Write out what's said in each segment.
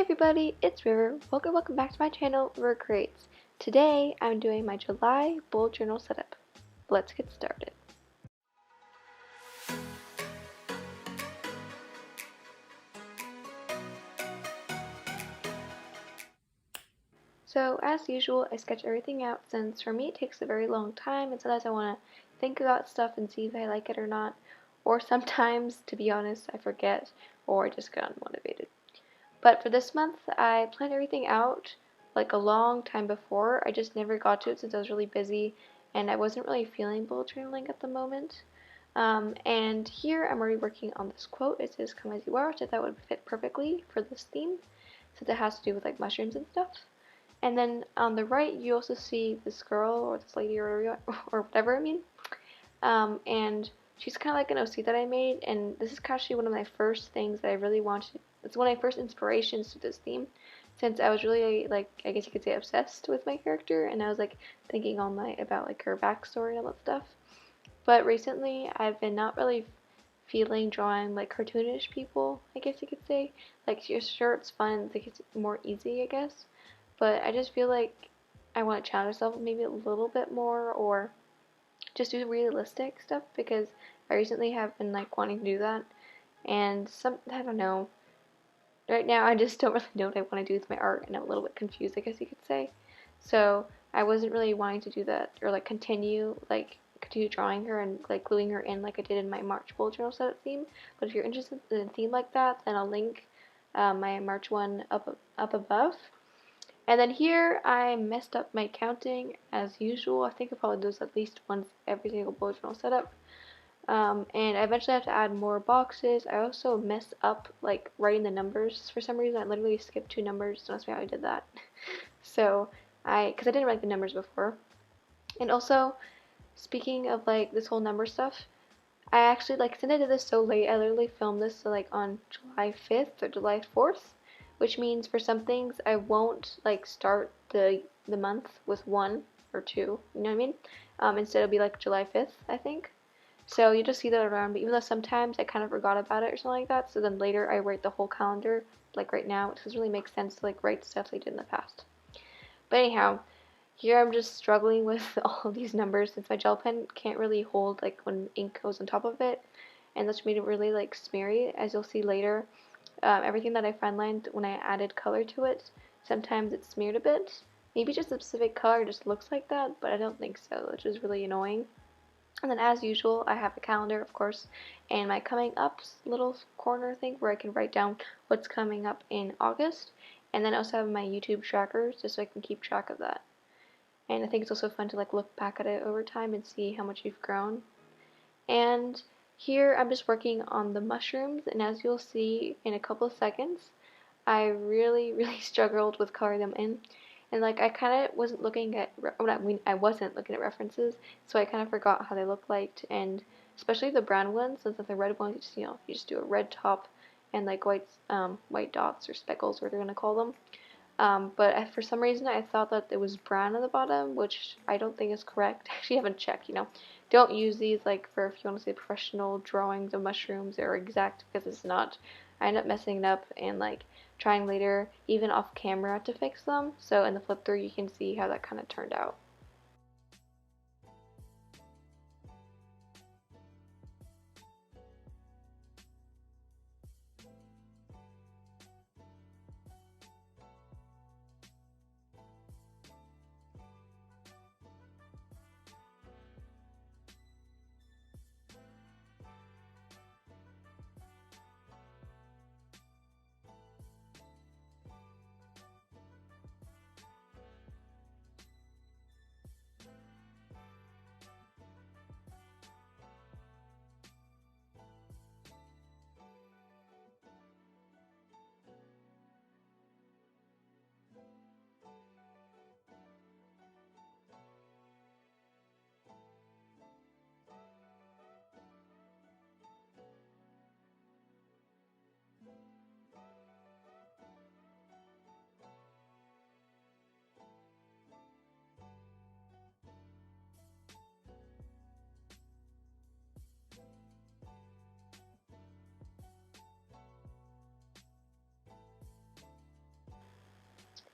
everybody, it's River. Welcome back to my channel, River Creates. Today, I'm doing my July bullet journal setup. Let's get started. So, as usual, I sketch everything out since for me it takes a very long time and sometimes I want to think about stuff and see if I like it or not. Or sometimes, to be honest, I forget or I just get unmotivated. But for this month, I planned everything out like a long time before. I just never got to it since I was really busy and I wasn't really feeling bullet journaling at the moment. And here I'm already working on this quote. It says, "Come as you are," which I thought would fit perfectly for this theme since it has to do with like mushrooms and stuff. And then on the right, you also see this girl or this lady or whatever, and she's kind of like an OC that I made, and this is actually one of my first things that I really wanted. It's one of my first inspirations to this theme, since I was really like, I guess you could say, obsessed with my character, and I was like thinking all night about like her backstory and all that stuff. But recently, I've been not really feeling drawing like cartoonish people, I guess you could say. Like, sure, it's fun, like it's more easy, I guess, but I just feel like I want to challenge myself maybe a little bit more, or just do realistic stuff, because I recently have been like wanting to do that, and I don't know. Right now, I just don't really know what I want to do with my art, and I'm a little bit confused, I guess you could say. So I wasn't really wanting to do that or like continue drawing her and like gluing her in like I did in my March bullet journal setup theme. But if you're interested in a theme like that, then I'll link my March one up above. And then here I messed up my counting as usual. I think I probably do this at least once every single bullet journal setup. And I eventually have to add more boxes. I also messed up like writing the numbers. For some reason I literally skipped 2 numbers. Don't ask me how I did that. So because I didn't write the numbers before. And also, speaking of like this whole number stuff, I actually, like, since I did this so late, I literally filmed this like on July 5th or July 4th, which means for some things I won't like start the month with 1 or 2, you know what I mean? Instead it'll be like July 5th, I think. So you just see that around, but even though sometimes I kind of forgot about it or something like that, so then later I write the whole calendar, like right now, it doesn't really make sense to like write stuff like I did in the past. But anyhow, here I'm just struggling with all of these numbers since my gel pen can't really hold like when ink goes on top of it, and that's made it really like smeary, as you'll see later. Everything that I fine-lined when I added color to it, sometimes it's smeared a bit. Maybe just a specific color just looks like that, but I don't think so, which is really annoying. And then as usual, I have a calendar, of course, and my coming up little corner thing where I can write down what's coming up in August. And then I also have my YouTube trackers just so I can keep track of that. And I think it's also fun to like look back at it over time and see how much you've grown. And here I'm just working on the mushrooms, and as you'll see in a couple of seconds, I really struggled with coloring them in. And like I kind of wasn't looking at, I wasn't looking at references, so I kind of forgot how they look like, and especially the brown ones, since the red ones, you just do a red top and like white dots or speckles, whatever you're gonna call them. But for some reason I thought that it was brown at the bottom, which I don't think is correct. I actually haven't checked, Don't use these like for if you want to say professional drawings of mushrooms or exact, because it's not. I end up messing it up and like trying later, even off camera, to fix them. So in the flip through you can see how that kind of turned out.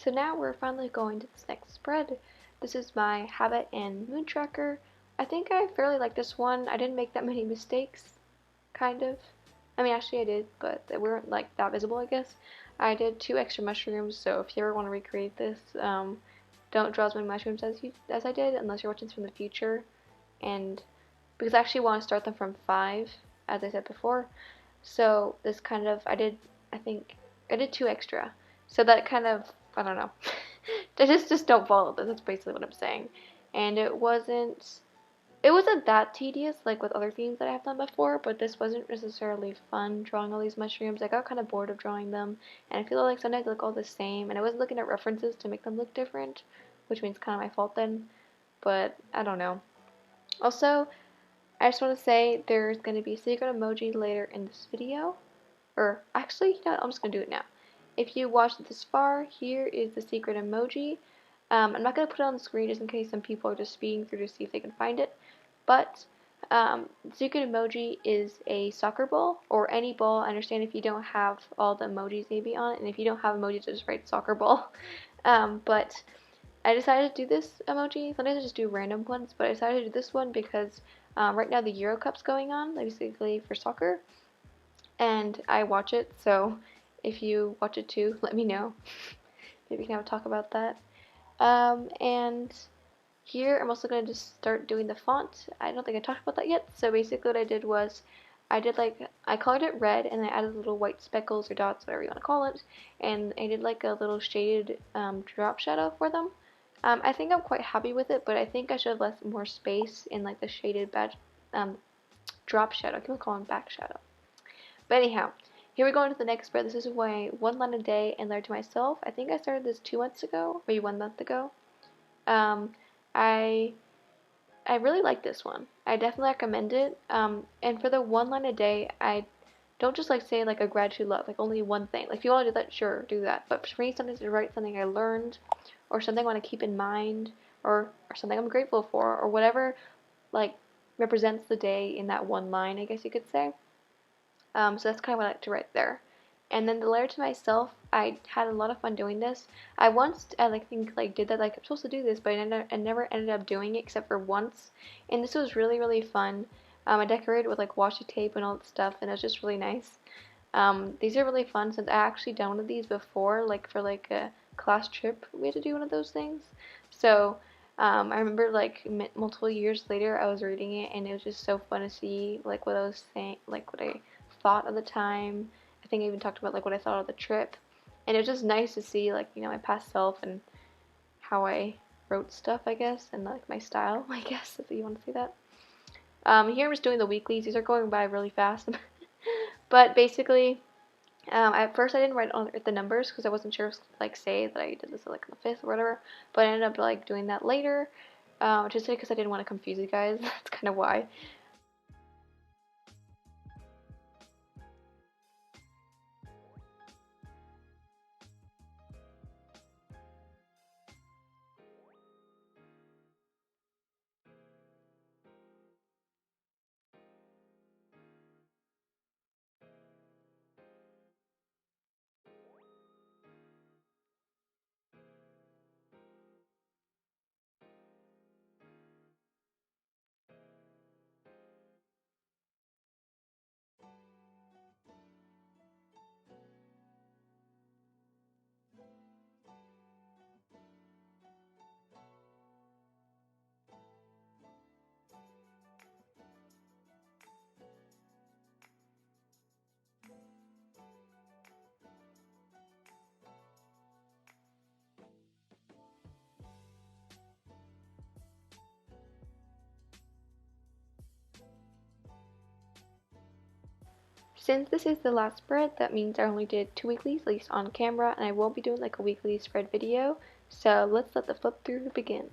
So now we're finally going to this next spread. This is my habit and mood tracker. I think I fairly like this one. I didn't make that many mistakes, kind of. I mean, actually I did, but they weren't like that visible, I guess. I did 2 extra mushrooms, so if you ever want to recreate this, don't draw as many mushrooms as I did, unless you're watching this from the future. And because I actually want to start them from 5, as I said before. So this kind of, I think, I did 2 extra. So that kind of, I don't know. just don't follow this. That's basically what I'm saying. And it wasn't that tedious like with other themes that I have done before, but this wasn't necessarily fun drawing all these mushrooms. I got kind of bored of drawing them, and I feel like sometimes they look all the same, and I wasn't looking at references to make them look different, which means kind of my fault then, but I don't know. Also, I just want to say there's going to be a secret emoji later in this video, or actually, you know what, I'm just going to do it now. If you watched this far, here is the secret emoji. I'm not going to put it on the screen just in case some people are just speeding through to see if they can find it. But the secret emoji is a soccer ball or any ball. I understand if you don't have all the emojis maybe on it, and if you don't have emojis, just write soccer ball. But I decided to do this emoji. Sometimes I just do random ones, but I decided to do this one because right now the Euro Cup's going on, basically for soccer, and I watch it. So if you watch it too, let me know. Maybe we can have a talk about that. And here I'm also going to just start doing the font. I don't think I talked about that yet. So basically what I did was I colored it red and I added little white speckles or dots, whatever you want to call it. And I did like a little shaded drop shadow for them. I think I'm quite happy with it, but I think I should have left more space in like the shaded drop shadow. I keep calling back shadow. But anyhow, here we go into the next spread. This is my 1 line a day and learn to myself. I think I started this 2 months ago, maybe 1 month ago. Um, I I really like this one. I definitely recommend it. And for the 1 line a day, I don't just like say like a gratitude love, like only one thing. Like if you want to do that, sure, do that. But for me, sometimes to write something I learned, or something I want to keep in mind, or something I'm grateful for, or whatever like represents the day in that 1 line, I guess you could say. So that's kind of what I like to write there. And then the letter to myself, I had a lot of fun doing this. I like think like did that like I'm supposed to do this, but I never ended up doing it except for once. And this was really really fun. I decorated with like washi tape and all that stuff, and it was just really nice. These are really fun since I actually done one of these before, like for like a class trip. We had to do one of those things. So I remember like multiple years later, I was reading it, and it was just so fun to see like what I was saying, like what I thought of the time. I think I even talked about like what I thought of the trip, and it was just nice to see like my past self and how I wrote stuff, I guess, and like my style, I guess, if you want to see that. Here I'm just doing the weeklies. These are going by really fast, but basically, at first I didn't write on the numbers because I wasn't sure if like say that I did this like on the 5th or whatever, but I ended up like doing that later, just because I didn't want to confuse you guys. That's kind of why. Since this is the last spread, that means I only did 2 weeklies, at least on camera, and I won't be doing like a weekly spread video, so let's let the flip through begin.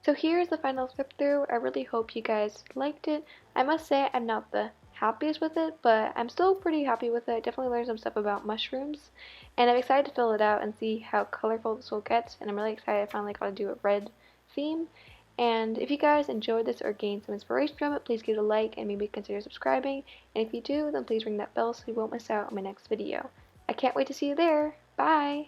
So here's the final flip through. I really hope you guys liked it. I must say I'm not the happiest with it, but I'm still pretty happy with it. I definitely learned some stuff about mushrooms, and I'm excited to fill it out and see how colorful this will get, and I'm really excited I finally got to do a red theme. And if you guys enjoyed this or gained some inspiration from it, please give it a like and maybe consider subscribing. And if you do, then please ring that bell so you won't miss out on my next video. I can't wait to see you there. Bye!